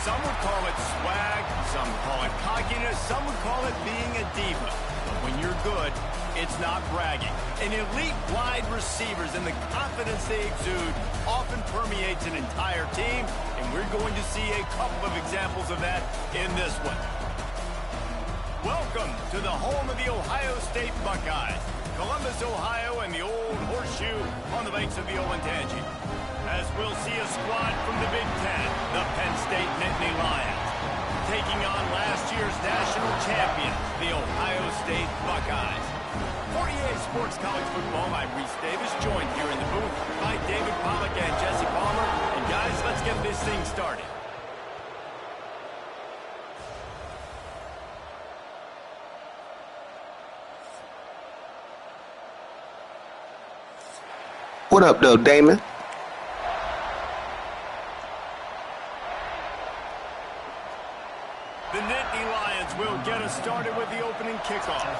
Some would call it swag, some call it cockiness, some would call it being a diva. But when you're good, it's not bragging. And elite wide receivers and the confidence they exude often permeates an entire team, and we're going to see a couple of examples of that in this one. Welcome to the home of the Ohio State Buckeyes, Columbus, Ohio, and the old horseshoe on the banks of the Ncaa. As we'll see a squad from the Big Ten, the Penn State Nittany Lions, taking on last year's national champions, the Ohio State Buckeyes. 48 Sports College Football, I'm Reese Davis, joined here in the booth by David Pollack and Jesse Palmer. And guys, let's get this thing started. What up, though, Damon? The Nittany Lions will get us started with the opening kickoff.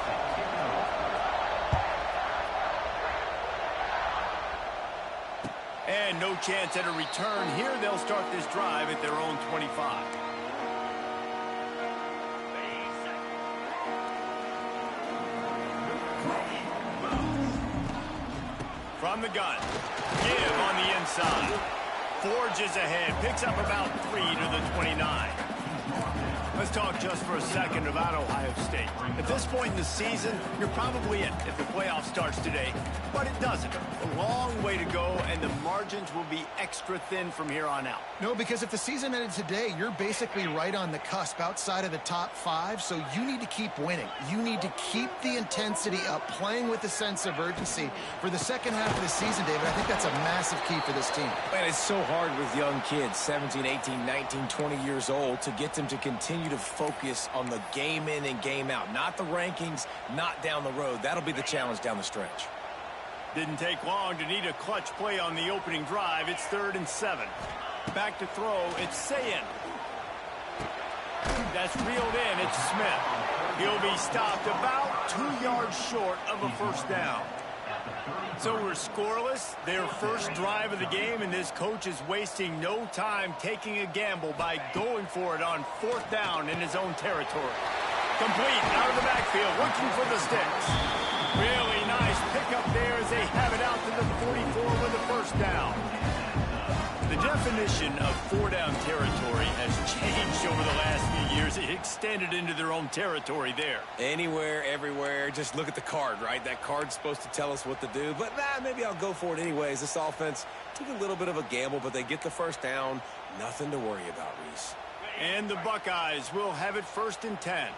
And no chance at a return here. They'll start this drive at their own 25. From the gun. Give on the inside. Forges ahead. Picks up about 3 to the 29. Let's talk just for a second about Ohio State. At this point in the season, you're probably in if the playoff starts today, but it doesn't. A long way to go, and the margins will be extra thin from here on out. No, because if the season ended today, you're basically right on the cusp outside of the top 5, so you need to keep winning. You need to keep the intensity up, playing with a sense of urgency. For the second half of the season, David, I think that's a massive key for this team. Man, it's so hard with young kids, 17, 18, 19, 20 years old, to get them to continue to focus on the game in and game out. Not the rankings, not down the road. That'll be the challenge down the stretch. Didn't take long to need a clutch play on the opening drive. It's 3rd and 7. Back to throw. It's Sayin. That's reeled in. It's Smith. He'll be stopped about 2 yards short of a first down. So we're scoreless, their first drive of the game, and this coach is wasting no time taking a gamble by going for it on 4th down in his own territory. Complete out of the backfield, looking for the sticks. Really nice pickup there as they have it out to the 44 with the first down. The definition of 4-down territory has changed over the last few years. It extended into their own territory there. Anywhere, everywhere, just look at the card, right? That card's supposed to tell us what to do, but maybe I'll go for it anyways. This offense took a little bit of a gamble, but they get the first down. Nothing to worry about, Reese. And the Buckeyes will have it 1st and 10.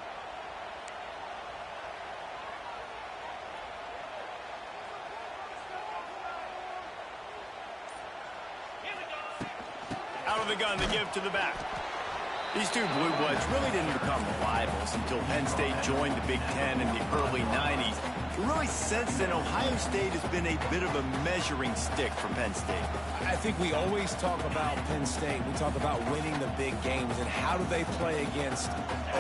Out of the gun, the give to the back. These two blue bloods really didn't become rivals until Penn State joined the Big Ten in the early 90s. You really sense that Ohio State has been a bit of a measuring stick for Penn State. I think we always talk about Penn State. We talk about winning the big games and how do they play against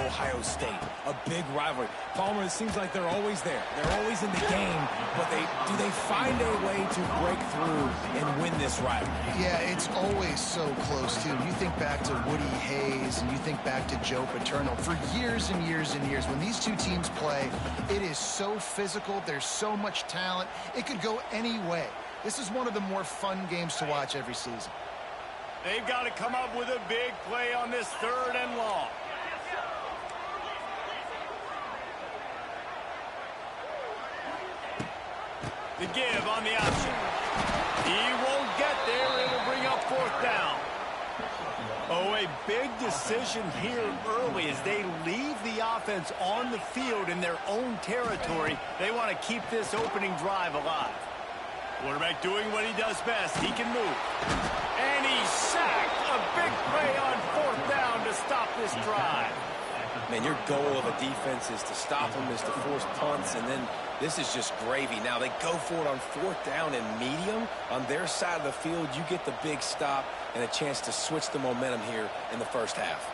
Ohio State, a big rivalry. Palmer, it seems like they're always there. They're always in the game, but do they find a way to break through and win this rivalry? Yeah, it's always so close, too. You think back to Woody Hayes and you think back to Joe Paterno. For years and years and years, when these two teams play, it is so physical. There's so much talent. It could go any way. This is one of the more fun games to watch every season. They've got to come up with a big play on this 3rd and long. The give on the option. He won't get there. It'll bring up 4th down. Oh, a big decision here early as they leave the offense on the field in their own territory. They want to keep this opening drive alive. Quarterback doing what he does best. He can move. And he's sacked. A big play on 4th down to stop this drive. Man, your goal of a defense is to stop them, is to force punts, and then this is just gravy. Now, they go for it on 4th down and medium. On their side of the field, you get the big stop and a chance to switch the momentum here in the first half.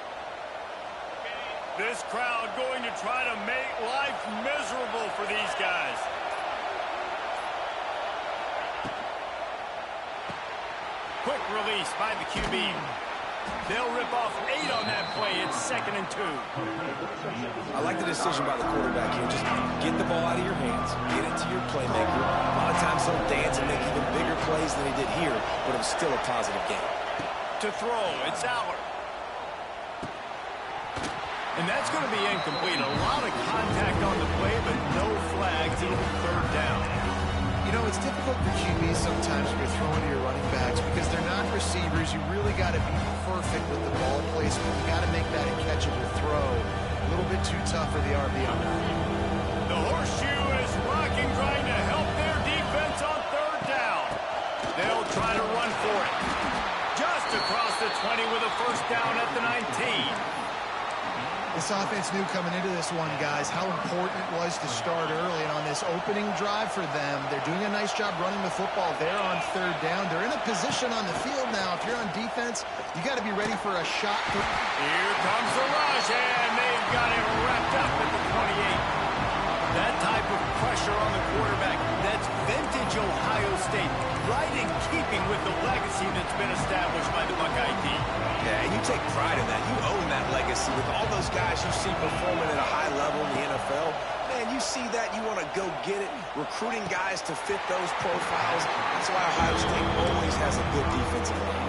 This crowd going to try to make life miserable for these guys. Quick release by the QB. They'll rip off 8 on that play. It's 2nd and 2. I like the decision by the quarterback here. Just get the ball out of your hands, get it to your playmaker. A lot of times he'll dance and make even bigger plays than he did here, but it was still a positive game. To throw, it's Aller. And that's going to be incomplete. A lot of contact on the play, but no flags. It'll be 3rd down. You know, it's difficult for QBs sometimes when you're throwing to your running backs because they're not receivers. You really got to be perfect with the ball placement. You got to make that a catchable throw. A little bit too tough for the RB on that. The horseshoe is rocking, trying to help their defense on 3rd down. They'll try to run for it. Just across the 20 with a 1st down at the 19. This offense knew coming into this one, guys, how important it was to start early. And on this opening drive for them, they're doing a nice job running the football there on 3rd down. They're in a position on the field now. If you're on defense, you got to be ready for a shot. Here comes the rush, and they've got it wrapped up at the 28. That type of pressure on the quarterback, that's vintage Ohio State, right in keeping with the legacy that's been established by the Buckeye team. Yeah, and you take pride in that. You own that legacy with all those guys you see performing at a high level in the NFL. Man, you see that, you want to go get it, recruiting guys to fit those profiles. That's why Ohio State always has a good defensive line.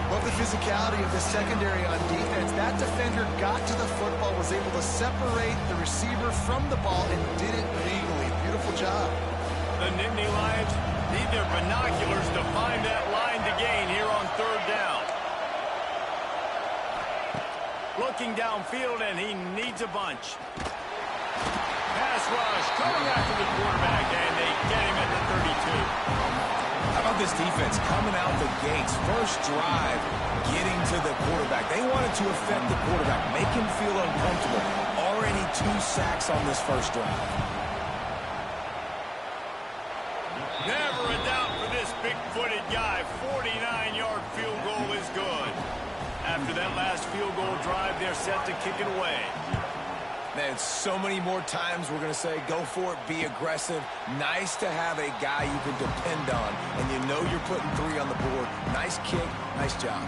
Love the physicality of the secondary on defense. That defender got to the football, was able to separate the receiver from the ball, and did it legally. Beautiful job. The Nittany Lions need their binoculars to find that line to gain here on 3rd down. Looking downfield, and he needs a bunch. Pass rush coming after the quarterback, and they get him at the 32. How about this defense coming out the gates? First drive, getting to the quarterback. They wanted to affect the quarterback, make him feel uncomfortable. Already 2 sacks on this first drive. Never a doubt for this big-footed guy. 49-yard field goal is good. After that last field goal drive, they're set to kick it away. Man, so many more times we're going to say, go for it, be aggressive. Nice to have a guy you can depend on, and you know you're putting 3 on the board. Nice kick, nice job.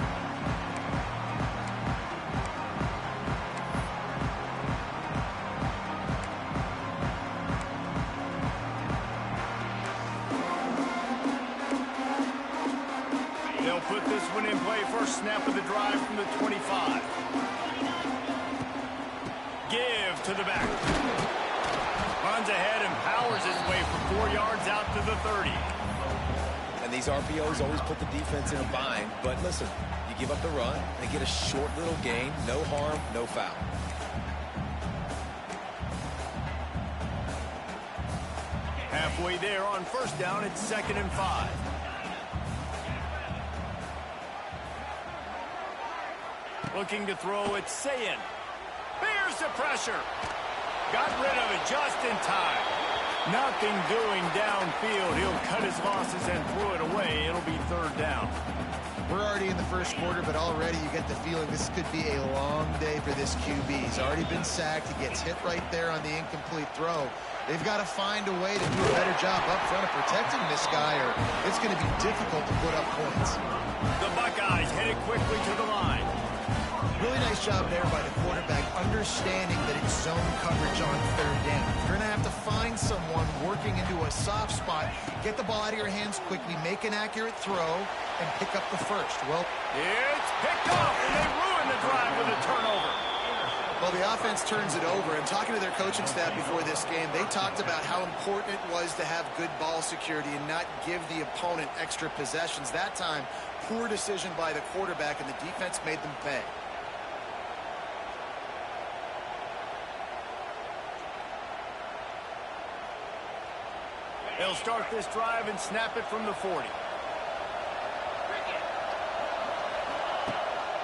They'll put this one in play. First snap of the drive from the 25. Give to the back. Runs ahead and powers his way for 4 yards out to the 30. And these RPOs always put the defense in a bind. But listen, you give up the run, they get a short little gain, no harm, no foul. Halfway there on 1st down, it's 2nd and 5. Looking to throw, it's Ncaa. Bears the pressure. Got rid of it just in time. Nothing doing downfield. He'll cut his losses and throw it away. It'll be 3rd down. We're already in the first quarter, but already you get the feeling this could be a long day for this QB. He's already been sacked. He gets hit right there on the incomplete throw. They've got to find a way to do a better job up front of protecting this guy, or it's going to be difficult to put up points. The Buckeyes headed quickly to the line. Really nice job there by the quarterback, understanding that it's zone coverage on 3rd down. You're going to have to find someone working into a soft spot, get the ball out of your hands quickly, make an accurate throw, and pick up the first. Well, it's picked off, and they ruin the drive with a turnover. Well, the offense turns it over, and talking to their coaching staff before this game, they talked about how important it was to have good ball security and not give the opponent extra possessions. That time, poor decision by the quarterback, and the defense made them pay. They'll start this drive and snap it from the 40.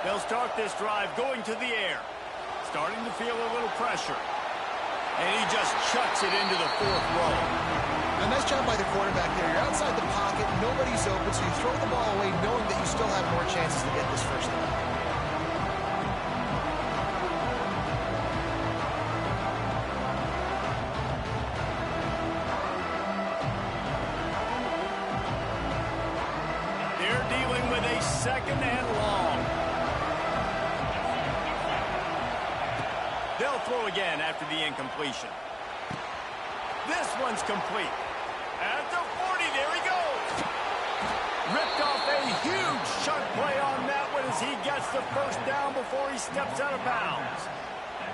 They'll start this drive going to the air. Starting to feel a little pressure. And he just chucks it into the 4th row. A nice job by the quarterback there. You're outside the pocket, nobody's open, so you throw the ball away knowing that you still have more chances to get this first down. They're dealing with a 2nd and long. They'll throw again after the incompletion. This one's complete. At the 40, there he goes. Ripped off a huge chunk play on that one as he gets the first down before he steps out of bounds.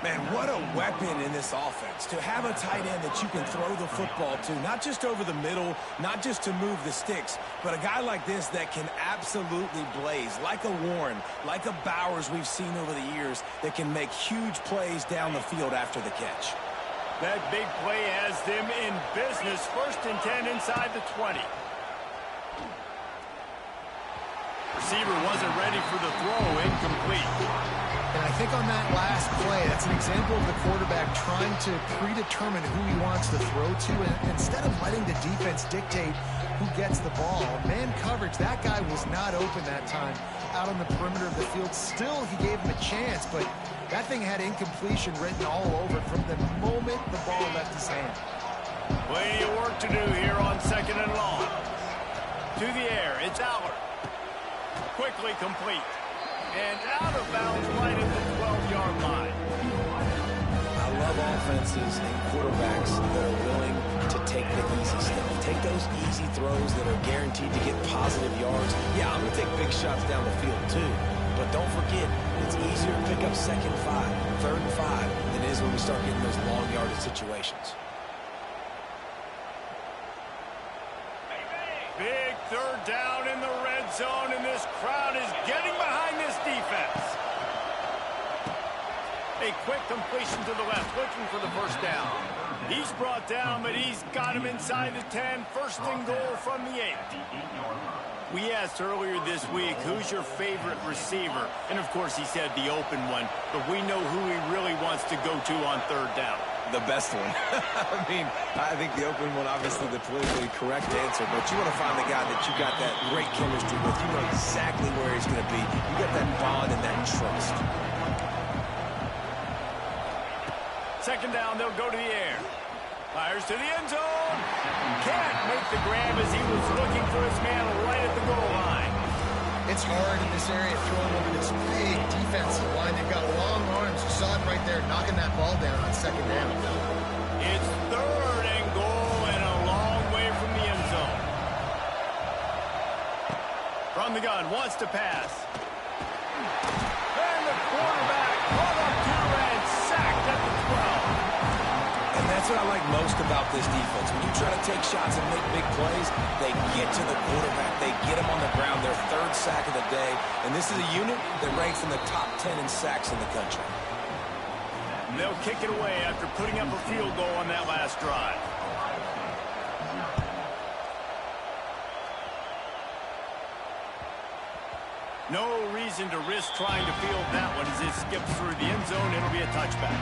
Man, what a weapon in this offense. To have a tight end that you can throw the football to, not just over the middle, not just to move the sticks, but a guy like this that can absolutely blaze, like a Warren, like a Bowers we've seen over the years, that can make huge plays down the field after the catch. That big play has them in business. 1st and 10 inside the 20. Receiver wasn't ready for the throw, incomplete. And I think on that last play, that's an example of the quarterback trying to predetermine who he wants to throw to. And instead of letting the defense dictate who gets the ball, man coverage, that guy was not open that time out on the perimeter of the field. Still, he gave him a chance, but that thing had incompletion written all over it from the moment the ball left his hand. Plenty of work to do here on 2nd and long. To the air, it's Aller. Quickly complete. And out of bounds right at the 12-yard line. I love offenses and quarterbacks that are willing to take the easy stuff. Take those easy throws that are guaranteed to get positive yards. Yeah, I'm going to take big shots down the field too. But don't forget, it's easier to pick up 2nd and 5, 3rd and 5 than it is when we start getting those long yardage situations. Big 3rd down in the red zone, and this crowd is getting behind this defense. A quick completion to the left, looking for the 1st down. He's brought down, but he's got him inside the 10. 1st and goal from the 8. We asked earlier this week, who's your favorite receiver? And, of course, he said the open one, but we know who he really wants to go to on 3rd down. The best one. I mean, I think the open one, obviously the politically correct answer, but you want to find the guy that you got that great chemistry with. You know exactly where he's going to be. You got that bond and that trust. 2nd down, they'll go to the air. Fires to the end zone. Can't make the grab as he was looking for his man right at the goal line. It's hard in this area throwing over this big defensive line. They've got long arms. You saw it right there, knocking that ball down on 2nd down. It's 3rd and goal and a long way from the end zone. From the gun, wants to pass. And the quarterback caught up to and sacked at the 12. And that's what I like most about this defense. When you try to take shots and make big plays, they get to the quarterback. They get him on the ground. Their 3rd sack of the day. And this is a unit that ranks in the top 10 in sacks in the country. And they'll kick it away after putting up a field goal on that last drive. No reason to risk trying to field that one as it skips through the end zone. It'll be a touchback.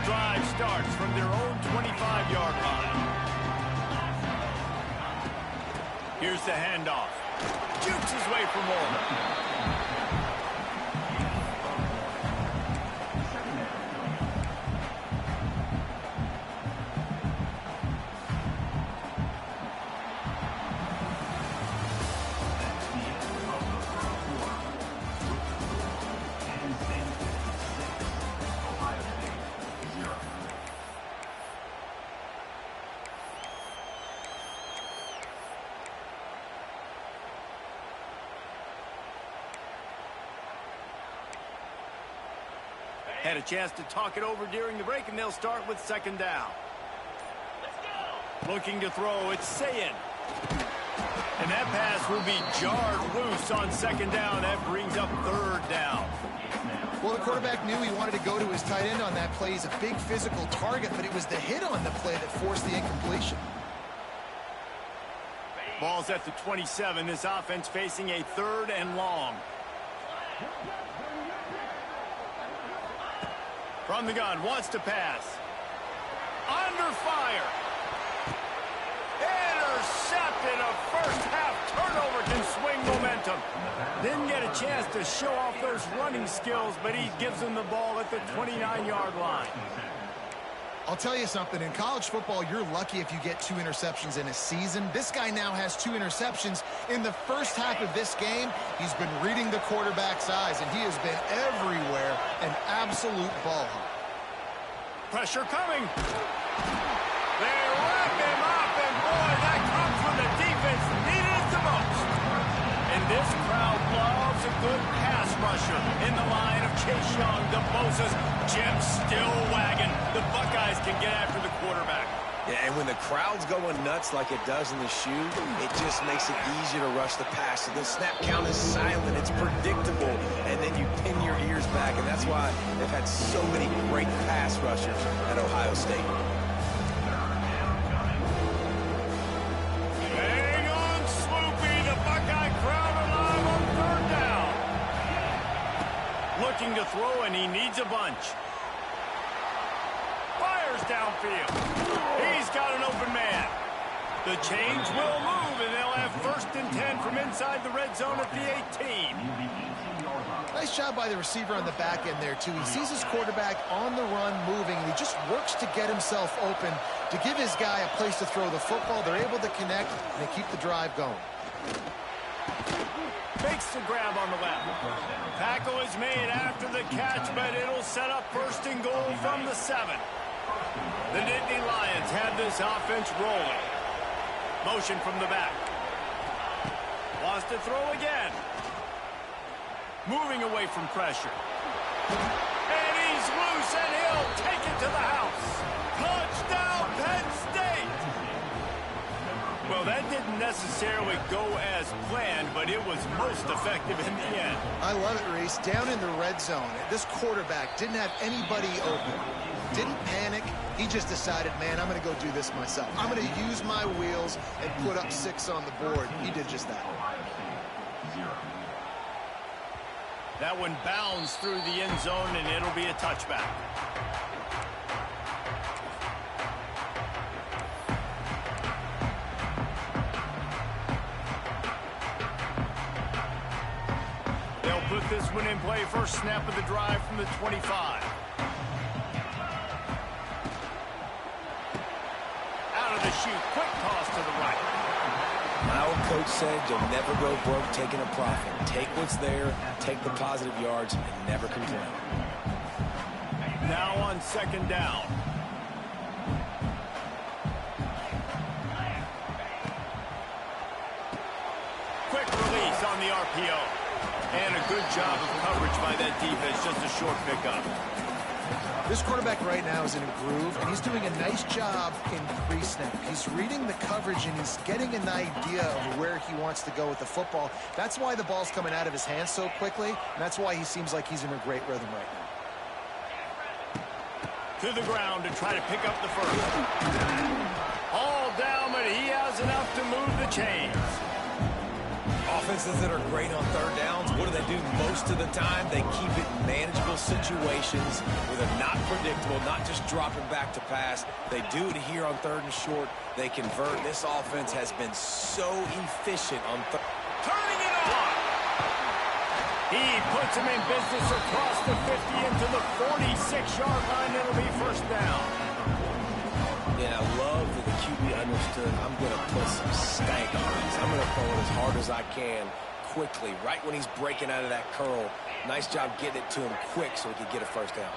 Drive starts from their own 25-yard line. Here's the handoff. Jukes his way for more. Had a chance to talk it over during the break, and they'll start with 2nd down. Looking to throw, it's Ncaa. And that pass will be jarred loose on 2nd down. That brings up 3rd down. Well, the quarterback knew he wanted to go to his tight end on that play. He's a big physical target, but it was the hit on the play that forced the incompletion. Ball's at the 27. This offense facing a 3rd and long. From the gun, wants to pass. Under fire. Intercepted. A first-half turnover can swing momentum. Didn't get a chance to show off those running skills, but he gives them the ball at the 29-yard line. I'll tell you something. In college football, you're lucky if you get 2 interceptions in a season. This guy now has 2 interceptions. In the first half of this game, he's been reading the quarterback's eyes, and he has been everywhere, an absolute ball hawk. Pressure coming. They wrap him up, and boy, that comes when the defense needed it the most. And this crowd loves a good pass rusher in the line of Chase Young, the Moses, Jim still wagging. The Buckeyes can get after the quarterback. Yeah, and when the crowd's going nuts like it does in the shoe, it just makes it easier to rush the pass. So the snap count is silent, it's predictable, and then you pin your ears back, and that's why they've had so many great pass rushers at Ohio State. Hang on, Sloopy, the Buckeye crowd alive on 3rd down. Looking to throw, and he needs a bunch. Fires downfield. He's got an open man. The change will move, and they'll have 1st and 10 from inside the red zone at the 18. Nice job by the receiver on the back end there, too. He sees his quarterback on the run moving, and he just works to get himself open to give his guy a place to throw the football. They're able to connect, and they keep the drive going. Fakes the grab on the left. Tackle is made after the catch, but it'll set up 1st and goal from the 7. The Nittany Lions have this offense rolling. Motion from the back. Wants to throw again. Moving away from pressure. And he's loose, and he'll take it to the house. Touchdown, Penn State! Well, that didn't necessarily go as planned, but it was most effective in the end. I love it, Reese. Down in the red zone, this quarterback didn't have anybody open. Didn't panic. He just decided, man, I'm going to go do this myself. I'm going to use my wheels and put up 6 on the board. He did just that. That one bounds through the end zone, and it'll be a touchback. They'll put this one in play. First snap of the drive from the 25. Out of the chute, quick toss to the right. My old coach said you'll never go broke taking a profit. Take what's there, take the positive yards, and never complain. Now on 2nd down. Quick release on the RPO. And a good job of coverage by that defense, just a short pickup. This quarterback right now is in a groove, and he's doing a nice job in pre-snap. He's reading the coverage, and he's getting an idea of where he wants to go with the football. That's why the ball's coming out of his hands so quickly, and that's why he seems like he's in a great rhythm right now. To the ground to try to pick up the first. All down, but he has enough to move the chains. Offenses that are great on 3rd downs, what do? Most of the time, they keep it in manageable situations where they're not predictable, not just dropping back to pass. They do it here on 3rd and short. They convert. This offense has been so efficient on Turning it on. He puts him in business across the 50 into the 46-yard line. It'll be 1st down. Yeah, I love that the QB understood I'm going to put some stank on this. I'm going to throw it as hard as I can quickly, right when he's breaking out of that curl. Nice job getting it to him quick so he could get a 1st down.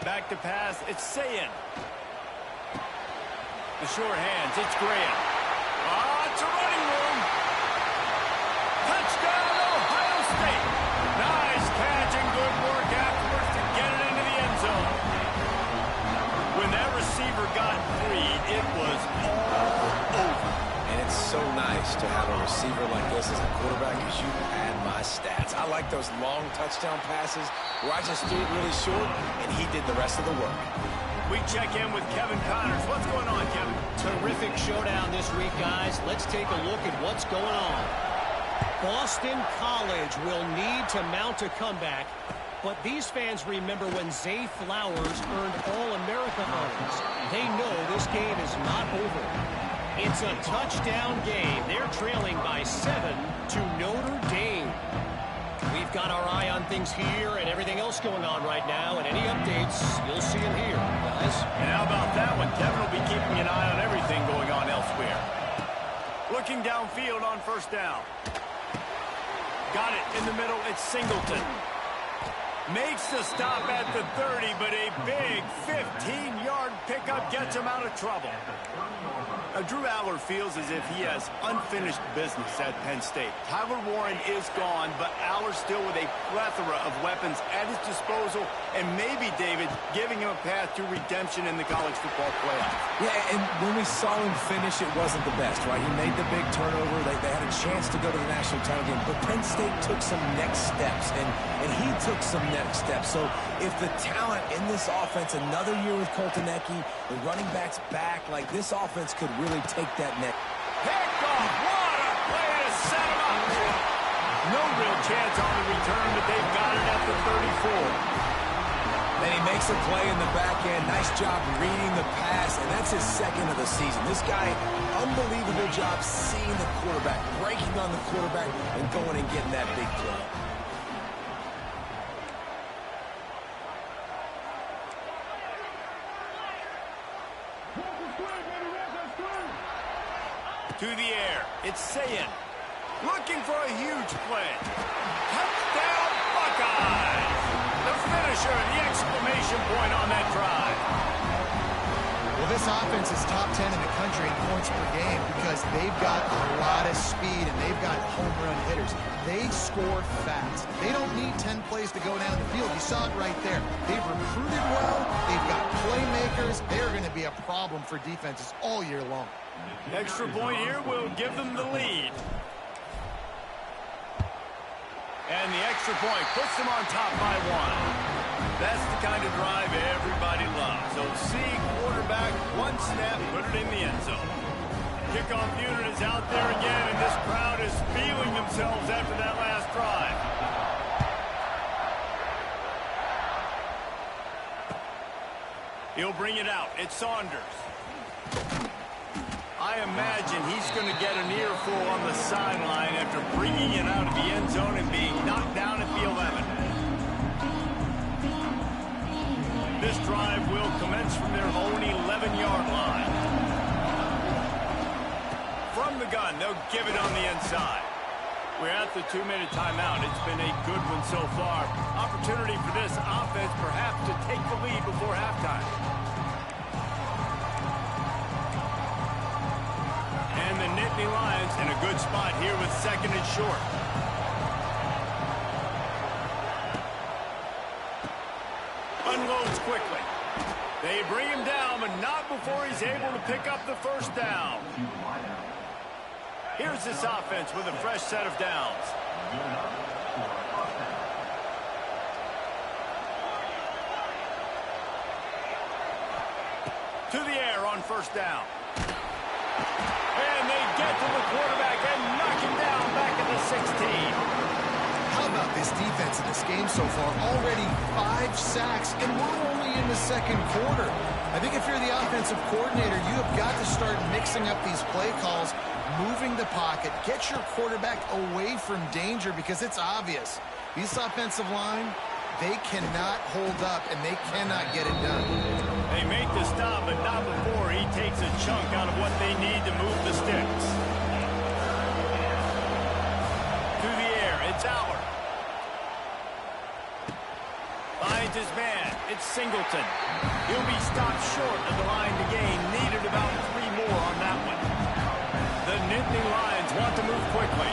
Back to pass, it's Ncaa. The short hands, it's Graham. It's a running room. Touchdown, Ohio State. Nice catch and good work afterwards to get it into the end zone. When that receiver got free, it was all over. And it's so nice to have a receiver like this as a quarterback because you add my stats. I like those long touchdown passes where I just threw it really short and he did the rest of the work. We check in with Kevin Connors. What's going on, Kevin? Terrific showdown this week, guys. Let's take a look at what's going on. Boston College will need to mount a comeback, but these fans remember when Zay Flowers earned All-America honors. They know this game is not over. It's a touchdown game. They're trailing by 7 to Notre Dame. We've got our eye on things here and everything else going on right now, and any updates you'll see in here, guys. And how about that one? Kevin will be keeping an eye on everything going on elsewhere. Looking downfield on first down. Got it in the middle. It's Singleton. Makes the stop at the 30, but a big 15-yard pickup gets him out of trouble. Drew Aller feels as if he has unfinished business at Penn State. Tyler Warren is gone, but Aller still with a plethora of weapons at his disposal, and maybe, David, giving him a path to redemption in the college football playoff. Yeah, and when we saw him finish, it wasn't the best, right? He made the big turnover. They had a chance to go to the national title game, but Penn State took some next steps, and he took some next steps. So if the talent in this offense, another year with Colton Ecke, the running backs back, like this offense could really take that next. Pick off! What a play to set him up! No real chance on the return, but they've got it at the 34. Then he makes a play in the back end. Nice job reading the pass, and that's his second of the season. This guy, unbelievable job seeing the quarterback, breaking on the quarterback, and going and getting that big play. To the air. It's Sayin. Looking for a huge play. Touchdown, Buckeyes! The finisher, the exclamation point on that drive. Well, this offense is top 10 in the country in points per game because they've got a lot of speed and they've got home run hitters. They score fast. They don't need 10 plays to go down the field. You saw it right there. They've recruited well. They've got playmakers. They're going to be a problem for defenses all year long. Extra point here will give them the lead. And the extra point puts them on top by one. That's the kind of drive everybody loves. So see quarterback, one snap, put it in the end zone. Kickoff unit is out there again, and this crowd is feeling themselves after that last drive. He'll bring it out. It's Saunders. I imagine he's going to get an earful on the sideline after bringing it out of the end zone and being knocked down at the 11. This drive will commence from their own 11-yard line. From the gun, they'll give it on the inside. We're at the 2-minute timeout. It's been a good one so far. Opportunity for this offense perhaps to take the lead before halftime. And the Nittany Lions in a good spot here with second and short. Unloads quickly. They bring him down, but not before he's able to pick up the first down. Here's this offense with a fresh set of downs. To the air on first down. And they get to the quarterback and knock him down back at the 16. How about this defense in this game so far? Already 5 sacks, and we're only in the second quarter. I think if you're the offensive coordinator, you have got to start mixing up these play calls, moving the pocket, get your quarterback away from danger because it's obvious. This offensive line, they cannot hold up, and they cannot get it done. They make the stop, but not before he takes a chunk out of what they need to move the sticks. To the air, it's Aller. Finds his man. It's Singleton. He'll be stopped short of the line to gain. Needed about 3 more on that one. The Nittany Lions want to move quickly.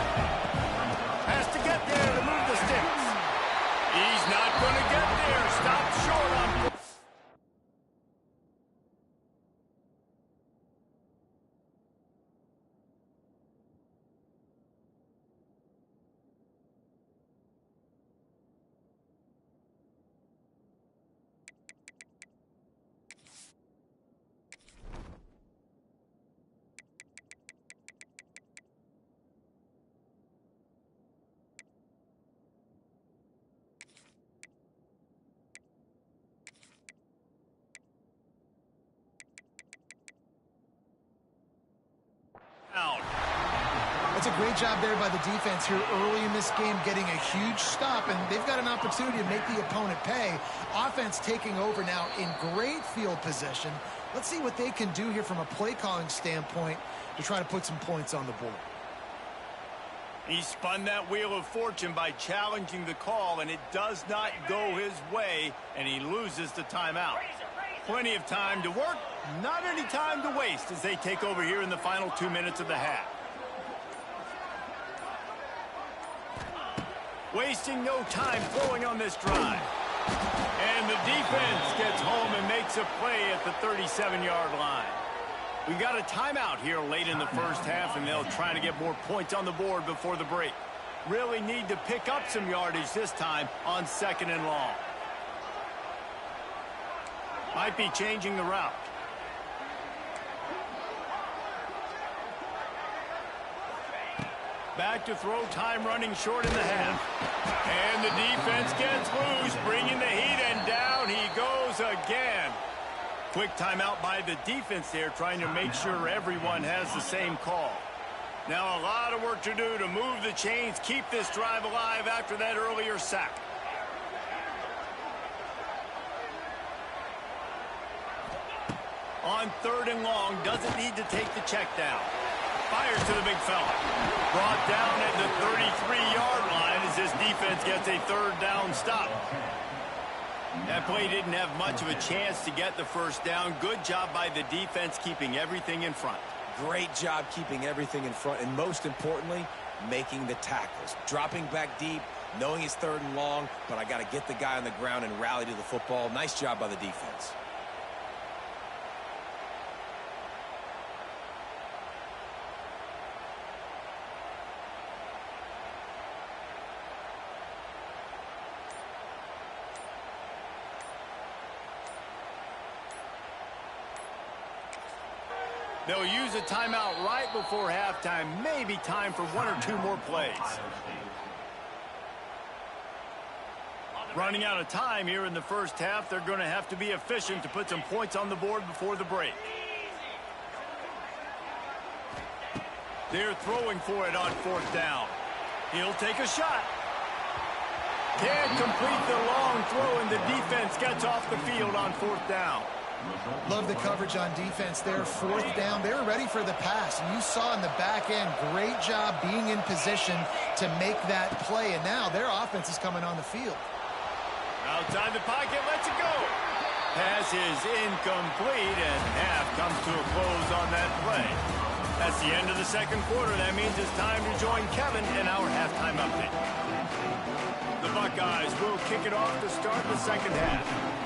Has to get there to move the sticks. He's not going to get there. Stopped short on... That's a great job there by the defense here early in this game, getting a huge stop, and they've got an opportunity to make the opponent pay. Offense taking over now in great field position. Let's see what they can do here from a play calling standpoint to try to put some points on the board. He spun that wheel of fortune by challenging the call, and it does not go his way, and he loses the timeout. Plenty of time to work, not any time to waste as they take over here in the final 2 minutes of the half. Wasting no time throwing on this drive. And the defense gets home and makes a play at the 37-yard line. We got a timeout here late in the first half, and they'll try to get more points on the board before the break. Really need to pick up some yardage this time on 2nd and long. Might be changing the route. Back to throw, time running short in the half. And the defense gets loose, bringing the heat, and down he goes again. Quick timeout by the defense there, trying to make sure everyone has the same call. Now a lot of work to do to move the chains, keep this drive alive after that earlier sack. On 3rd and long, doesn't need to take the check down. Fires to the big fella. Brought down at the 33-yard line as this defense gets a 3rd down stop. That play didn't have much of a chance to get the 1st down. Good job by the defense keeping everything in front. Great job keeping everything in front, and most importantly, making the tackles. Dropping back deep, knowing it's 3rd and long, but I got to get the guy on the ground and rally to the football. Nice job by the defense. They'll use a timeout right before halftime. Maybe time for 1 or 2 more plays. Running out of time here in the first half. They're going to have to be efficient to put some points on the board before the break. They're throwing for it on 4th down. He'll take a shot. Can't complete the long throw, and the defense gets off the field on 4th down. Love the coverage on defense there. 4th down. They were ready for the pass. And you saw in the back end, great job being in position to make that play. And now their offense is coming on the field. Outside the pocket, lets it go. Pass is incomplete, and half comes to a close on that play. That's the end of the 2nd quarter. That means it's time to join Kevin in our halftime update. The Buckeyes will kick it off to start the 2nd half.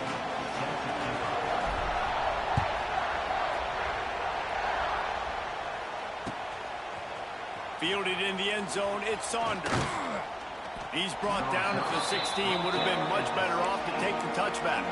Fielded in the end zone, it's Saunders. He's brought down at the 16. Would have been much better off to take the touchback.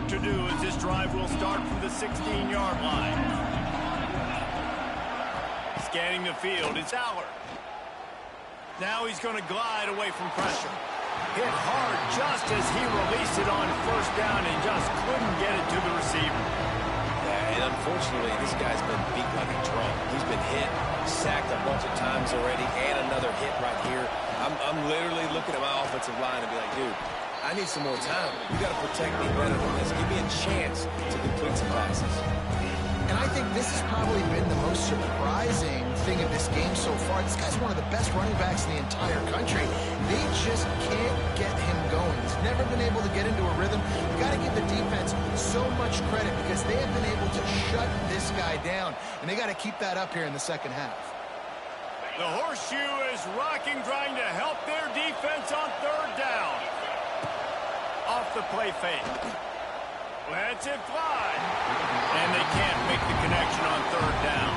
work to do as this drive will start from the 16-yard line. Scanning the field, it's Aller. Now he's going to glide away from pressure. Hit hard just as he released it on first down and just couldn't get it to the receiver. Yeah, and unfortunately, this guy's been beat like a drum. He's been hit, sacked a bunch of times already, and another hit right here. I'm literally looking at my offensive line and be like, dude, I need some more time. You got to protect me better than this. Give me a chance to complete some passes. And I think this has probably been the most surprising thing in this game so far. This guy's one of the best running backs in the entire country. They just can't get him going. He's never been able to get into a rhythm. You got to give the defense so much credit because they have been able to shut this guy down, and they got to keep that up here in the second half. The horseshoe is rocking, trying to help their defense on third down. Off the play fake. Lets it fly. And they can't make the connection on third down.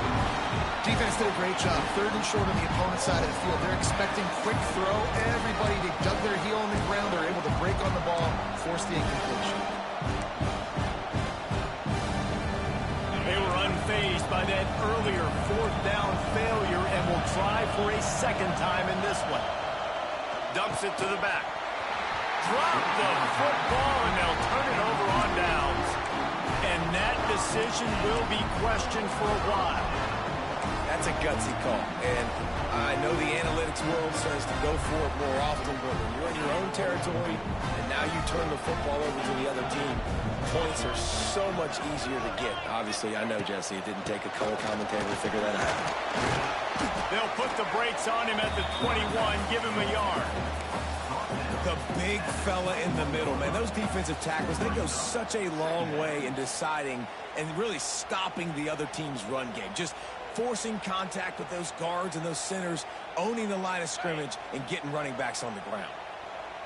Defense did a great job. Third and short on the opponent's side of the field. They're expecting quick throw. Everybody, they dug their heel on the ground. They're able to break on the ball, force the incompletion. They were unfazed by that earlier fourth down failure and will try for a second time in this one. Dumps it to the back. Drop the football, and they'll turn it over on downs. And that decision will be questioned for a while. That's a gutsy call. And I know the analytics world says to go for it more often, but when you're in your own territory and now you turn the football over to the other team, points are so much easier to get. Obviously, I know, Jesse, it didn't take a color commentator to figure that out. They'll put the brakes on him at the 21, give him a yard. The big fella in the middle, man. Those defensive tackles, they go such a long way in deciding and really stopping the other team's run game. Just forcing contact with those guards and those centers, owning the line of scrimmage, and getting running backs on the ground.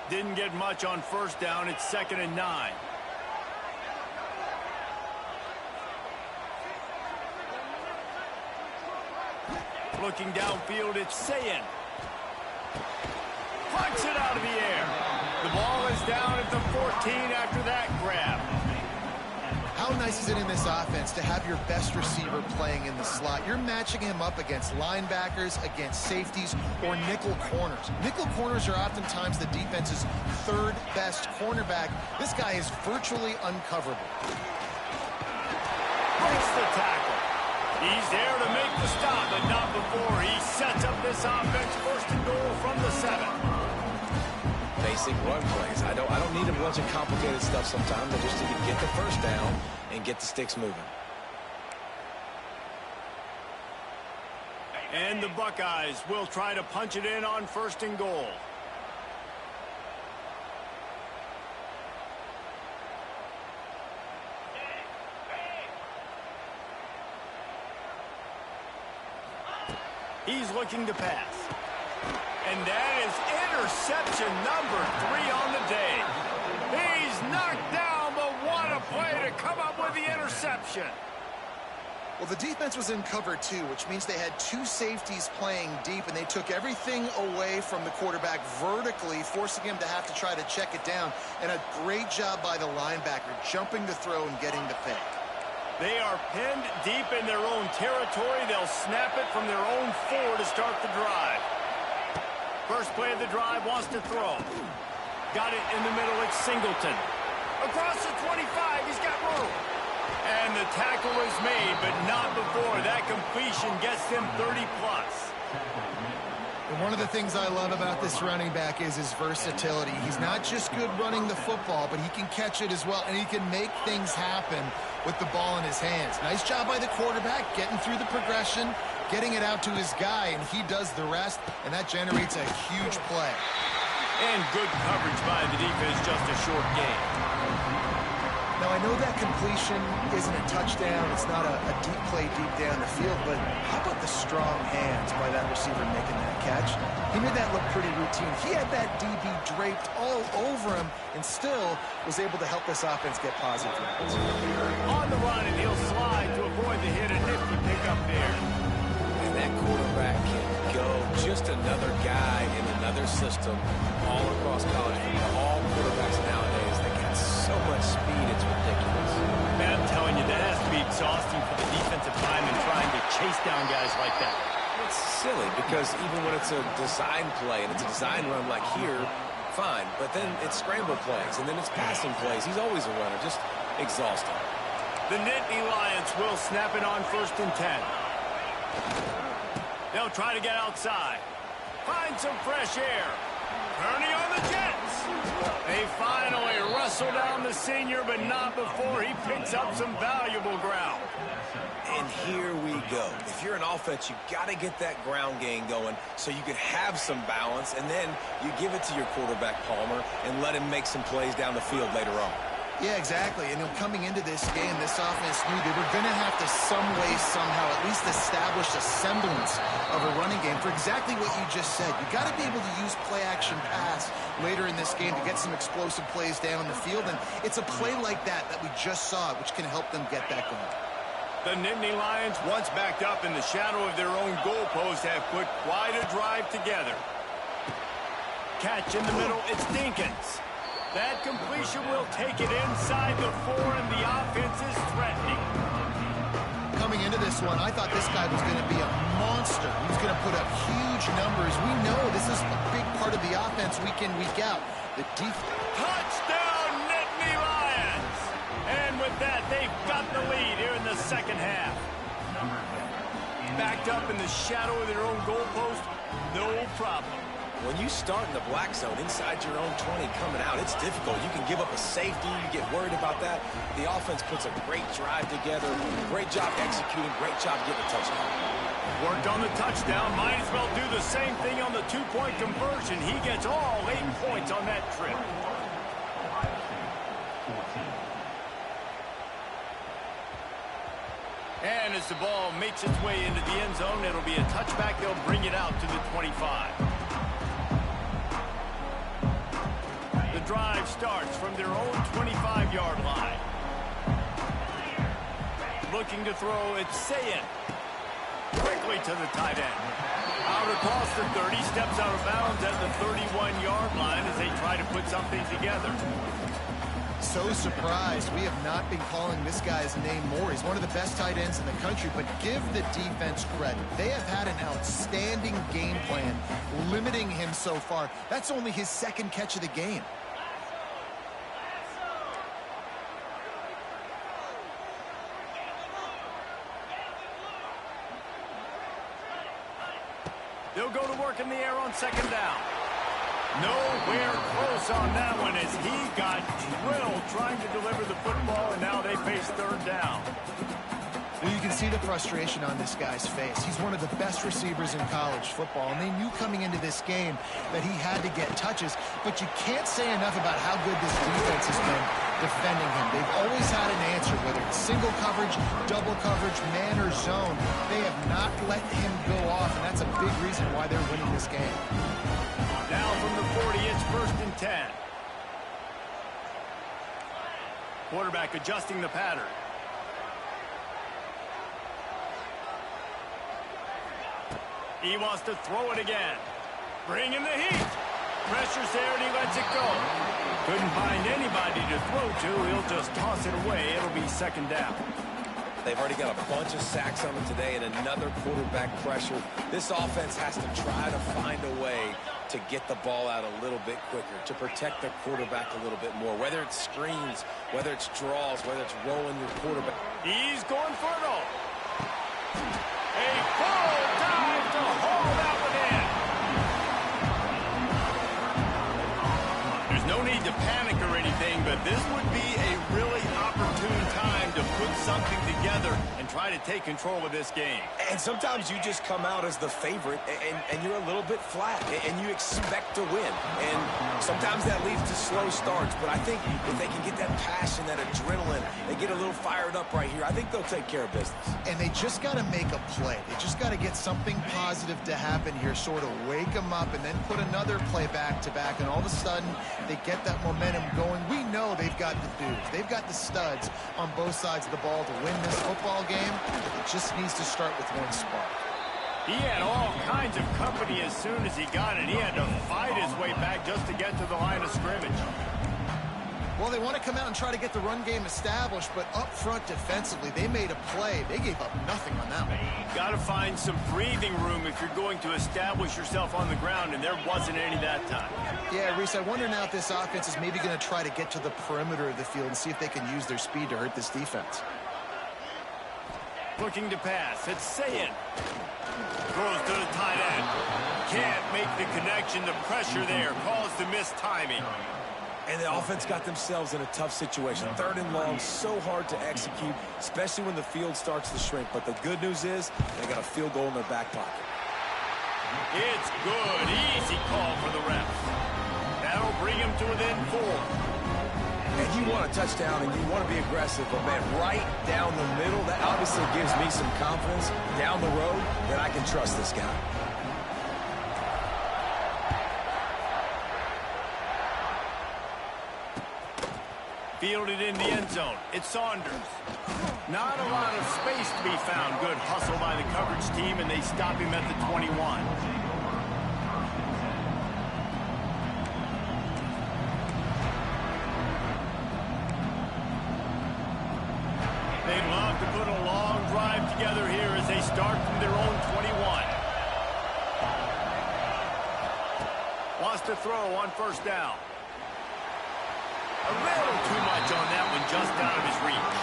Didn't get much on first down. It's 2nd and 9. Looking downfield, it's Ncaa. Punts it out of the air. The ball is down at the 14 after that grab. How nice is it in this offense to have your best receiver playing in the slot? You're matching him up against linebackers, against safeties, or nickel corners. Nickel corners are oftentimes the defense's third best cornerback. This guy is virtually uncoverable. Breaks the tackle. He's there to make the stop, but not before he sets up this offense. 1st and goal from the 7. Basic run plays. I don't need a bunch of complicated stuff sometimes. I just need to get the first down and get the sticks moving. And the Buckeyes will try to punch it in on 1st and goal. He's looking to pass. And that is interception number 3 on the day. He's knocked down, but what a play to come up with the interception. Well, the defense was in cover 2, which means they had 2 safeties playing deep, and they took everything away from the quarterback vertically, forcing him to have to try to check it down. And a great job by the linebacker, jumping the throw and getting the pick. They are pinned deep in their own territory. They'll snap it from their own 4 to start the drive. First play of the drive, wants to throw. Got it in the middle, it's Singleton. Across the 25, he's got room. And the tackle is made, but not before. That completion gets them 30-plus. And one of the things I love about this running back is his versatility. He's not just good running the football, but he can catch it as well, and he can make things happen with the ball in his hands. Nice job by the quarterback, getting through the progression, getting it out to his guy, and he does the rest, and that generates a huge play. And good coverage by the defense, just a short gain. Now, I know that completion isn't a touchdown. It's not a deep play deep down the field, but how about the strong hands by that receiver making that catch? He made that look pretty routine. He had that DB draped all over him and still was able to help this offense get positive yards. On the run, and he'll slide to avoid the hit. A nifty pickup there. And that quarterback can go. Just another guy in another system all across college football. All quarterbacks nowadays, they got so so much speed, it's ridiculous. Man, I'm telling you, that has to be exhausting for the defensive lineman trying to chase down guys like that. It's silly because even when it's a design play and it's a design run like here, fine. But then it's scramble plays and then it's passing plays. He's always a runner, just exhausting. The Nittany Lions will snap it on 1st and 10. They'll try to get outside. Find some fresh air. Kearney on the Jets. They finally wrestle down the senior, but not before he picks up some valuable ground. And here we go. If you're an offense, you got to get that ground game going so you can have some balance, and then you give it to your quarterback, Palmer, and let him make some plays down the field later on. Yeah, exactly. And coming into this game, this offense knew they were going to have to some way, somehow, at least establish a semblance of a running game for exactly what you just said. You got to be able to use play-action pass later in this game to get some explosive plays down the field. And it's a play like that we just saw, which can help them get that going. The Nittany Lions, once backed up in the shadow of their own goalpost, have put quite a drive together. Catch in the middle, it's Dinkins. That completion will take it inside the 4, and the offense is threatening. Coming into this one, I thought this guy was going to be a monster. He was going to put up huge numbers. We know this is a big part of the offense week in, week out. The defense. Touchdown, Nittany Lions! And with that, they've got the lead here in the second half. Backed up in the shadow of their own goalpost, no problem. When you start in the black zone inside your own 20 coming out, it's difficult. You can give up a safety. You get worried about that. The offense puts a great drive together. Great job executing. Great job getting a touchdown. Worked on the touchdown. Might as well do the same thing on the 2-point conversion. He gets all 8 points on that trip. And as the ball makes its way into the end zone, it'll be a touchback. They'll bring it out to the 25. The drive starts from their own 25-yard line. Looking to throw, it's Ncaa. Quickly to the tight end. Out across the 30, steps out of bounds at the 31-yard line as they try to put something together. So surprised. We have not been calling this guy's name more. He's one of the best tight ends in the country, but give the defense credit. They have had an outstanding game plan, limiting him so far. That's only his 2nd catch of the game. They'll go to work in the air on 2nd down. Nowhere close on that one as he got drilled trying to deliver the football, and now they face 3rd down. Well, you can see the frustration on this guy's face. He's one of the best receivers in college football, and they knew coming into this game that he had to get touches, but you can't say enough about how good this defense has been defending him. They've always had an answer, whether it's single coverage, double coverage, man or zone. They have not let him go off, and that's a big reason why they're winning this game. Now from the 40, it's 1st and 10. Quarterback adjusting the pattern. He wants to throw it again. Bring in the heat. Pressure's there and he lets it go. Couldn't find anybody to throw to. He'll just toss it away. It'll be 2nd down. They've already got a bunch of sacks on them today and another quarterback pressure. This offense has to try to find a way to get the ball out a little bit quicker, to protect their quarterback a little bit more, whether it's screens, whether it's draws, whether it's rolling your quarterback. He's going for it all. A full dive to haul that one in. There's no need to panic or anything, but this would be a really opportune time to put something together and try to take control of this game. And sometimes you just come out as the favorite and you're a little bit flat and you expect to win. And sometimes that leads to slow starts. But I think if they can get that passion, that adrenaline, they get a little fired up right here, I think they'll take care of business. And they just got to make a play. They just got to get something positive to happen here, sort of wake them up and then put another play back-to-back. And all of a sudden, they get that momentum going. We know they've got the dudes. They've got the studs on both sides of the ball to win this football game. It just needs to start with one spark. He had all kinds of company as soon as he got it. He had to fight his way back just to get to the line of scrimmage. Well, they want to come out and try to get the run game established, but up front defensively, they made a play. They gave up nothing on that one. Got to find some breathing room if you're going to establish yourself on the ground, and there wasn't any that time. Yeah, Reese, I wonder now if this offense is maybe going to try to get to the perimeter of the field and see if they can use their speed to hurt this defense. Looking to pass. It's Ncaa. Throws to the tight end. Can't make the connection. The pressure there caused the missed timing. And the offense got themselves in a tough situation. 3rd and long, so hard to execute, especially when the field starts to shrink. But the good news is they got a field goal in their back pocket. It's good. Easy call for the refs. That'll bring him to within 4. And you want a touchdown and you want to be aggressive, but man, right down the middle, that obviously gives me some confidence down the road that I can trust this guy. Fielded in the end zone. It's Saunders. Not a lot of space to be found. Good hustle by the coverage team, and they stop him at the 21. They'd love to put a long drive together here as they start from their own 21. Wants to throw on 1st down. A little too much on that one, just out of his reach.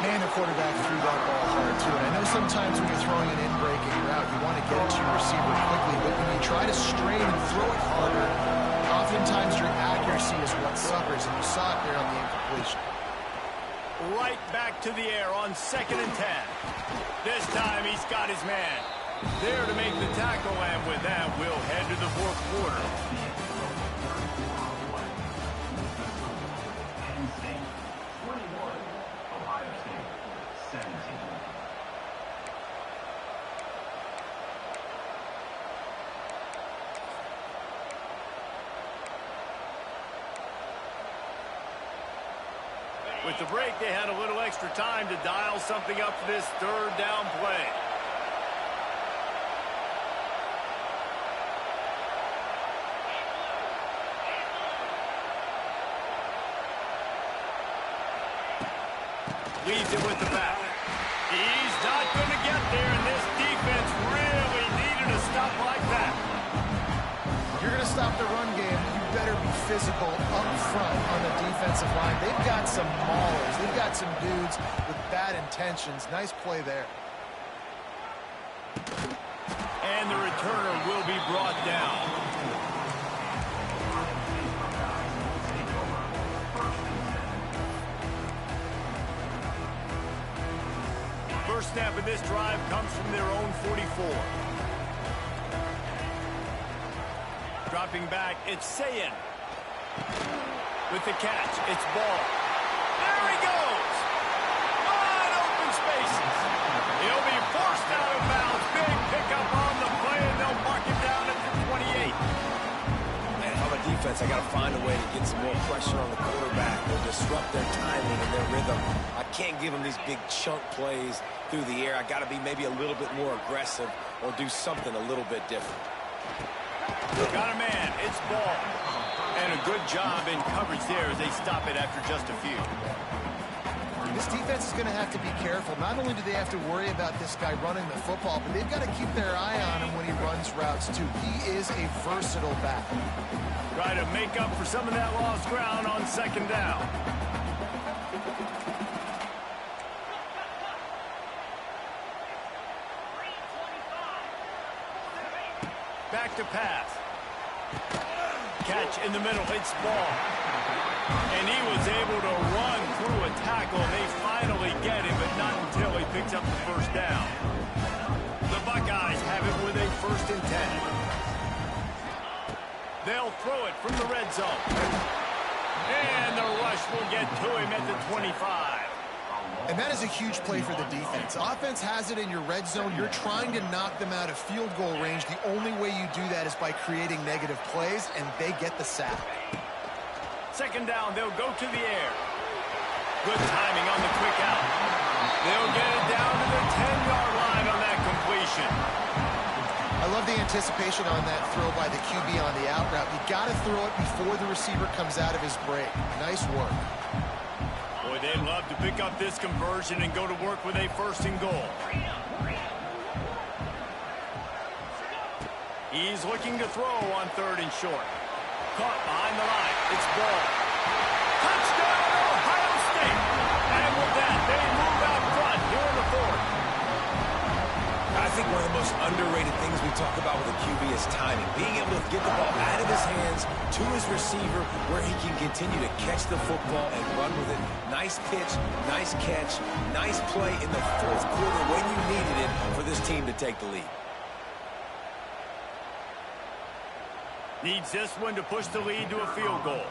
Man, the quarterback threw that ball hard, too. And I know sometimes when you're throwing an in-breaking route, you want to get it to your receiver quickly, but when you try to strain and throw it harder, oftentimes your accuracy is what suffers, and you saw it there on the incompletion. Right back to the air on 2nd and 10. This time he's got his man. There to make the tackle, and with that, we'll head to the 4th quarter. With the break, they had a little extra time to dial something up for this 3rd down play. Leaves it with the back. He's not going to get there, and this defense really needed a stop like that. If you're going to stop the run game, you better be physical up front on the defensive line. They've got some maulers. They've got some dudes with bad intentions. Nice play there. And the returner will be brought down. First snap of this drive comes from their own 44. Dropping back, it's Ncaa. With the catch, it's Ball. There he goes! Wide open spaces. He'll be forced out of bounds. Big pickup on the play, and they'll mark him down at the 28. Man, if I'm a defense, I got to find a way to get some more pressure on the quarterback or disrupt their timing and their rhythm. I can't give them these big chunk plays through the air. I got to be maybe a little bit more aggressive or do something a little bit different. Got a man. It's Ball. And a good job in coverage there as they stop it after just a few. This defense is going to have to be careful. Not only do they have to worry about this guy running the football, but they've got to keep their eye on him when he runs routes, too. He is a versatile back. Try to make up for some of that lost ground on 2nd down. Back to pass. Catch in the middle. It's Ball. And he was able to run through a tackle. They finally get him, but not until he picks up the 1st down. The Buckeyes have it with a 1st and 10. They'll throw it from the red zone. And the rush will get to him at the 25. And that is a huge play for the defense. Offense has it in your red zone. You're trying to knock them out of field goal range. The only way you do that is by creating negative plays, and they get the sack. 2nd down, they'll go to the air. Good timing on the quick out. They'll get it down to the 10-yard line on that completion. I love the anticipation on that throw by the QB on the out route. You got to throw it before the receiver comes out of his break. Nice work. Boy, they'd love to pick up this conversion and go to work with a 1st and goal. He's looking to throw on 3rd and short. Caught behind the line. It's ball. Touchdown, Ohio State. And with that, they move out front here in the 4th. I think one of the most underrated things we talk about with a QB is timing. Being able to get the ball out of his hands to his receiver where he can continue to catch the football and run with it. Nice pitch, nice catch, nice play in the 4th quarter when you needed it for this team to take the lead. Needs this one to push the lead to a field goal.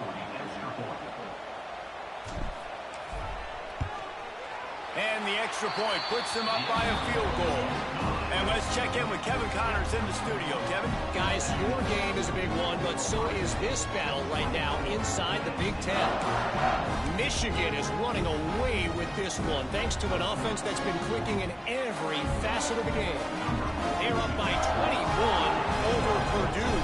And the extra point puts them up by a field goal. And let's check in with Kevin Connors in the studio. Kevin? Guys, your game is a big one, but so is this battle right now inside the Big Ten. Michigan is running away with this one, thanks to an offense that's been clicking in every facet of the game. They're up by 21 over Purdue.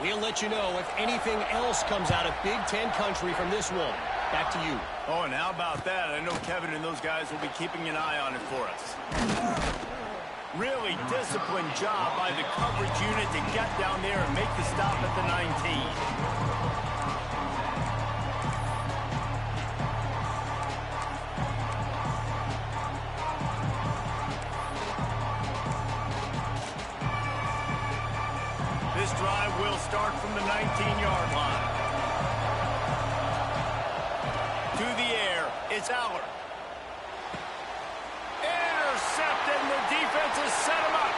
We'll let you know if anything else comes out of Big Ten country from this one. Back to you. Oh, and how about that? I know Kevin and those guys will be keeping an eye on it for us. Really disciplined job by the coverage unit to get down there and make the stop at the 19. This drive will start from the 19-yard line. To the air, it's Aller. Intercepted, and the defense has set him up.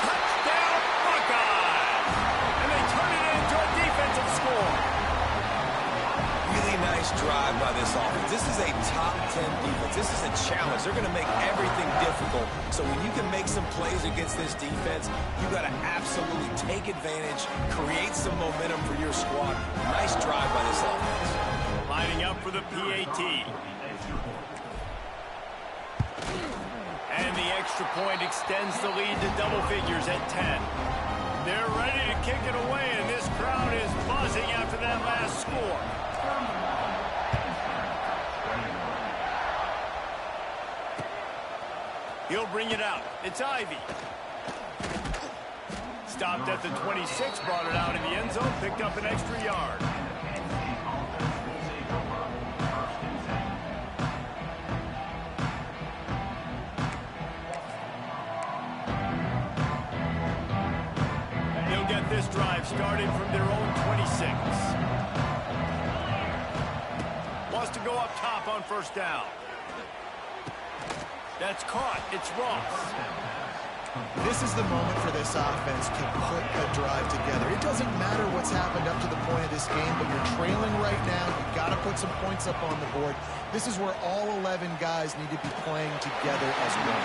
Touchdown, Buckeyes! And they turn it into a defensive score. Really nice drive by this offense. This is a top 10 defense. This is a challenge. They're going to make everything difficult. So when you can make some plays against this defense, you got to absolutely take advantage, create some momentum for your squad. Nice drive by this offense. Lining up for the PAT. And the extra point extends the lead to double figures at 10. They're ready to kick it away, and this crowd is buzzing after that last score. He'll bring it out. It's Ivy. Stopped at the 26, brought it out in the end zone, picked up an extra yard. They'll get this drive started from their own 26. Wants to go up top on 1st down. That's caught. It's Ross. This is the moment for this offense to put a drive together. It doesn't matter what's happened up to the point of this game, but you're trailing right now. You've got to put some points up on the board. This is where all 11 guys need to be playing together as one.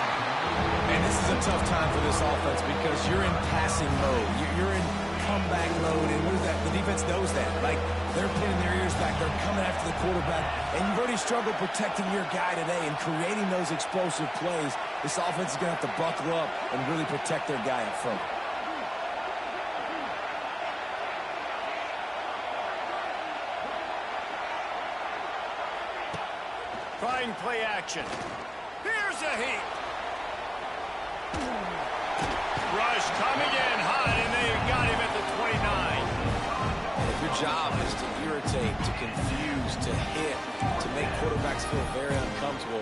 And this is a tough time for this offense because you're in passing mode. You're in comeback mode, and what is that? The defense knows that. Like, they're pinning their ears back. They're coming after the quarterback, and you've already struggled protecting your guy today and creating those explosive plays. This offense is going to have to buckle up and really protect their guy up front. Trying play action. Here's a heat. Rush coming in hot, and they got him at the 29. If your job is to irritate, to confuse, to hit, to make quarterbacks feel very uncomfortable,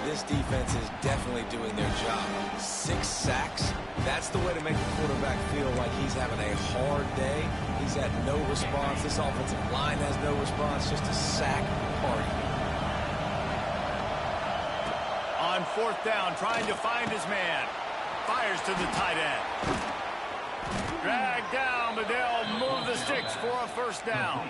this defense is definitely doing their job. 6 sacks, that's the way to make the quarterback feel like he's having a hard day. He's had no response. This offensive line has no response, just a sack party. On 4th down, trying to find his man. Fires to the tight end. Dragged down, but they'll move the sticks for a 1st down.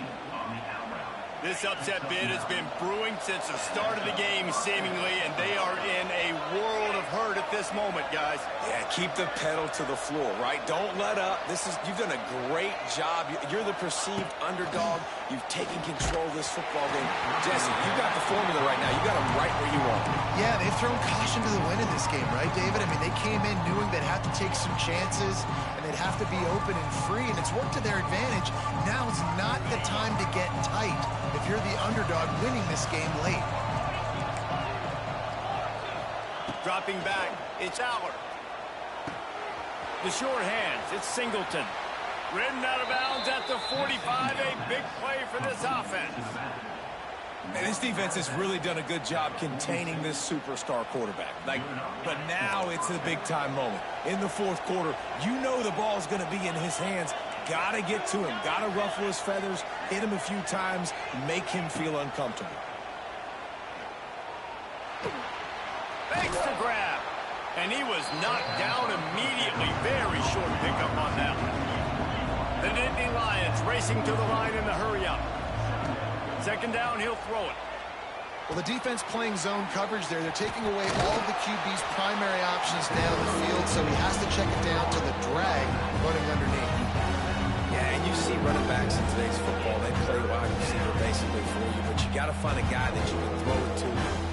This upset bid has been brewing since the start of the game, seemingly, and they are in a world of hurt at this moment, guys. Yeah, keep the pedal to the floor, right? Don't let up. You've done a great job. You're the perceived underdog. You've taken control of this football game. Jesse, you got the formula right now. You got them right where you want them. Yeah, they've thrown caution to the wind in this game, right, David? I mean, they came in knowing they'd have to take some chances, and they'd have to be open and free, and it's worked to their advantage. Now's not the time to get tight if you're the underdog winning this game late. Dropping back, it's Aller. The short hands, it's Singleton. Ridden out of bounds at the 45, a big play for this offense. Man, this defense has really done a good job containing this superstar quarterback. But now it's a big-time moment. In the fourth quarter, you know the ball's going to be in his hands. Got to get to him. Got to ruffle his feathers, hit him a few times, make him feel uncomfortable. Thanks to grab. And he was knocked down immediately. Very short pickup on that one. The Nittany Lions racing to the line in the hurry-up. Second down, he'll throw it. Well, the defense playing zone coverage there. They're taking away all of the QB's primary options down the field, so he has to check it down to the drag running underneath. Yeah, and you see running backs in today's football, they play wide receiver basically for you, but you got to find a guy that you can throw it to,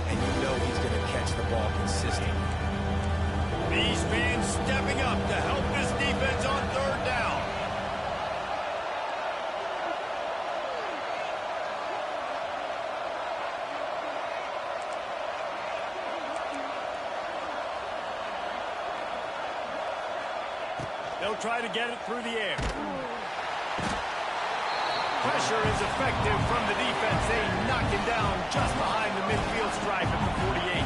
and you know he's going to catch the ball consistently. These fans stepping up to help this defense on third down. They'll try to get it through the air. Pressure is effective from the defense. They knock him down just behind the midfield stripe at the 48.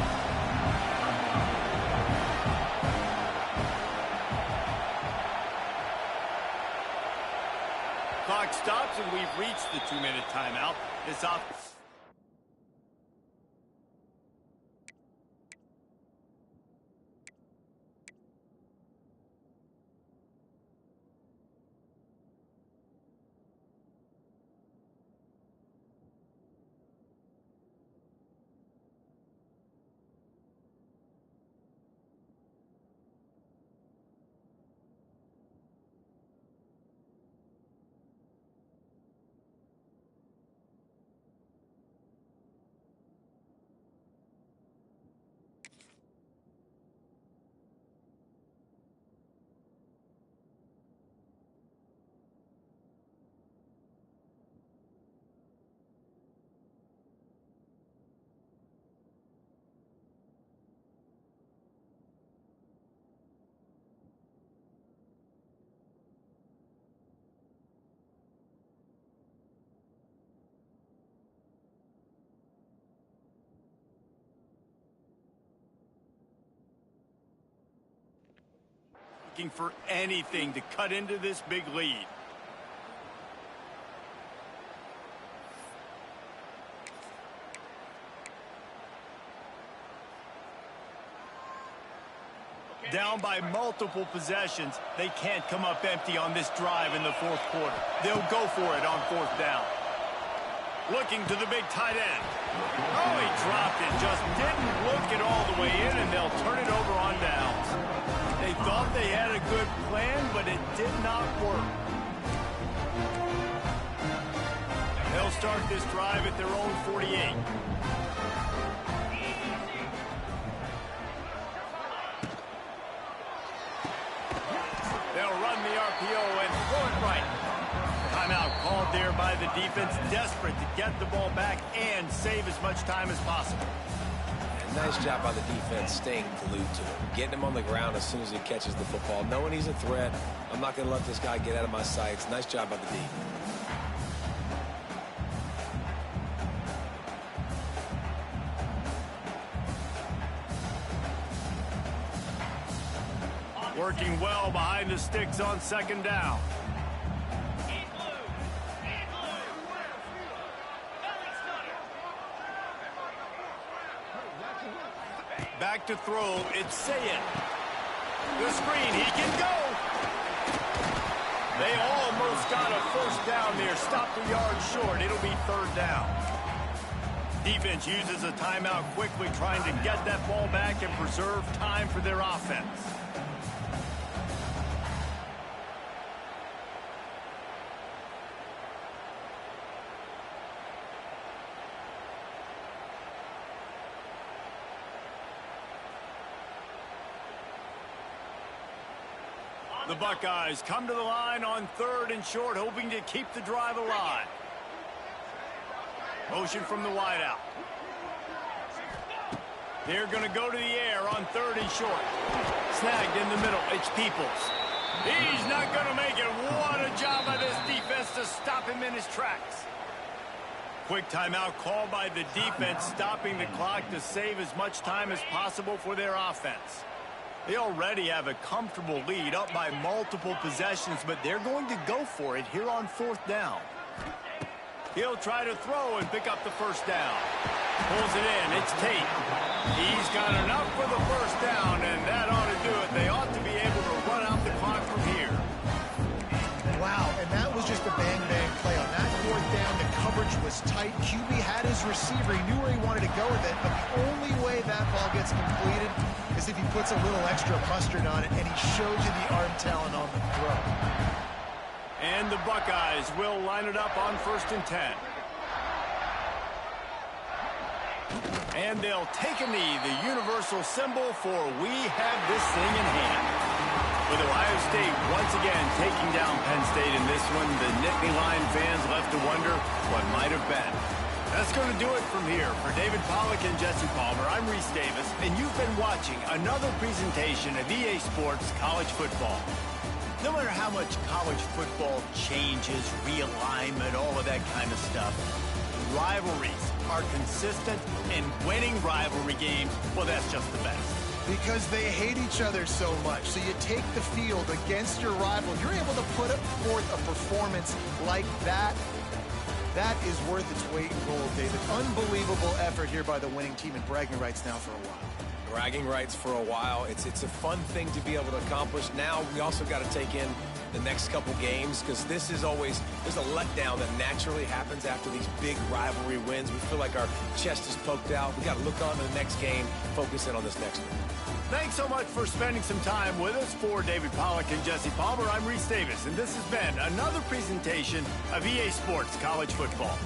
Clock stops, and we've reached the 2-minute timeout. This offense. Looking for anything to cut into this big lead. Down by multiple possessions, they can't come up empty on this drive in the fourth quarter. They'll go for it on fourth down. Looking to the big tight end. Oh, he dropped it. Just didn't look it all the way in, and they'll turn it over on downs. They thought they had a good plan, but it did not work. They'll start this drive at their own 48. They'll run the RPO and throw it right. Timeout called there by the defense, desperate to get the ball back and save as much time as possible. Nice job by the defense staying glued to him, getting him on the ground as soon as he catches the football, knowing he's a threat. I'm not going to let this guy get out of my sights. Nice job by the D. Working well behind the sticks on second down. Back to throw, it's Ncaa. The screen, he can go. They almost almost got a first down there. Stopped a yard short. It'll be third down. Defense uses a timeout quickly, trying to get that ball back and preserve time for their offense. The Buckeyes come to the line on third and short, hoping to keep the drive alive. Motion from the wideout. They're going to go to the air on third and short. Snagged in the middle. It's Peoples. He's not going to make it. What a job by this defense to stop him in his tracks. Quick timeout called by the defense, stopping the clock to save as much time as possible for their offense. They already have a comfortable lead, up by multiple possessions, but they're going to go for it here on fourth down. He'll try to throw and pick up the first down. Pulls it in. It's Tate. He's got enough for the first down, and that ought to do it. They ought to be able to run out the clock from here. Wow, and that was just a bang-bang play. On that fourth down, the coverage was tight. QB had his receiver. He knew where he wanted to go with it, but the only way that ball gets completed is if he puts a little extra mustard on it, and he shows you the arm talent on the throw. And the Buckeyes will line it up on 1st and 10. And they'll take a knee, the universal symbol for we have this thing in hand. With Ohio State once again taking down Penn State in this one, the Nittany Lion fans left to wonder what might have been. That's going to do it from here. For David Pollack and Jesse Palmer, I'm Reese Davis, and you've been watching another presentation of EA Sports College Football. No matter how much college football changes, realignment, all of that kind of stuff, rivalries are consistent, and winning rivalry games, well, that's just the best. Because they hate each other so much. So you take the field against your rival. You're able to put forth a performance like that. That is worth its weight in gold, David. Unbelievable effort here by the winning team, and bragging rights now for a while. Bragging rights for a while. It's a fun thing to be able to accomplish. Now we also got to take in the next couple games, because this is always, there's a letdown that naturally happens after these big rivalry wins. We feel like our chest is poked out. We got to look on to the next game, focus in on this next one. Thanks so much for spending some time with us. For David Pollack and Jesse Palmer, I'm Reese Davis, and this has been another presentation of EA Sports College Football.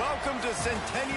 Welcome to Centennial